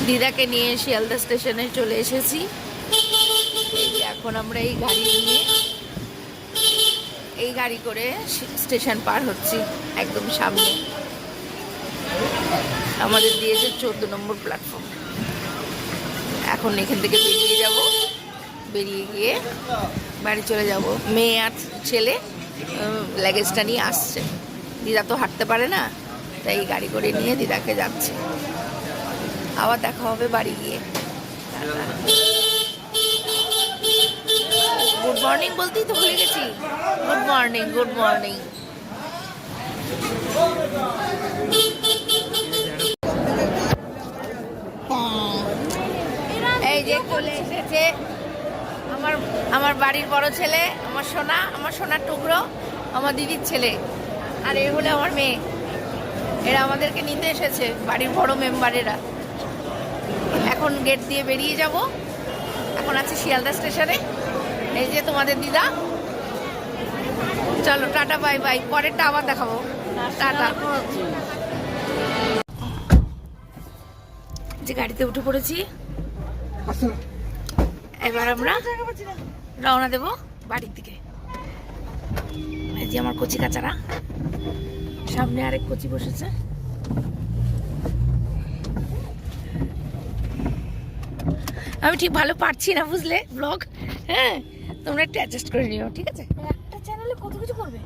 দিদাকে নিয়ে শিয়ালদা স্টেশনে চলে এসেছি। এখন আমরা এই গাড়ি করে স্টেশন পার হচ্ছি। একদম সামনে আমাদের দিয়েছে 14 নম্বর প্ল্যাটফর্ম। এখন এখান থেকে বেরিয়ে যাব, বেরিয়ে গিয়ে বাড়ি চলে যাব। মেয়ে আর ছেলে লাগেজটা নিয়ে আসছে। দিদা তো হাঁটতে পারে না, তাই গাড়ি করে নিয়ে দিদাকে যাচ্ছে। আবার দেখা হবে বাড়ি গিয়ে। গুড মর্নিং বলতেই তো ভুলে গেছি। Good morning, good morning. এই যে চলে এসেছে আমার বাড়ির বড় ছেলে, আমার সোনার টুকরো, আমার দিদির ছেলে, আর এই হলো আমার মেয়ে। এরা আমাদেরকে নিতে এসেছে, বাড়ির বড় মেম্বারেরা। এখন গেট দিয়ে বেরিয়ে যাব। এখন আছে শিয়ালদা স্টেশনে। এই যে তোমাদের দিদা। চলো টাটা, বাই বাই। পরেরটা আবার দেখাবো। টাটা। যে গাড়িতে উঠে পড়েছি, এবার আমরা রওনা দেব বাড়ির দিকে। এই যে আমার কচি কাচারা, সামনে আরেক কচি বসেছে। আমি ঠিক ভালো পারছি না, বুঝলে, ব্লগ। হ্যাঁ, তোমরা একটু অ্যাডজাস্ট করে নিও, ঠিক আছে? একটা চ্যানেলে কত কিছু করবে।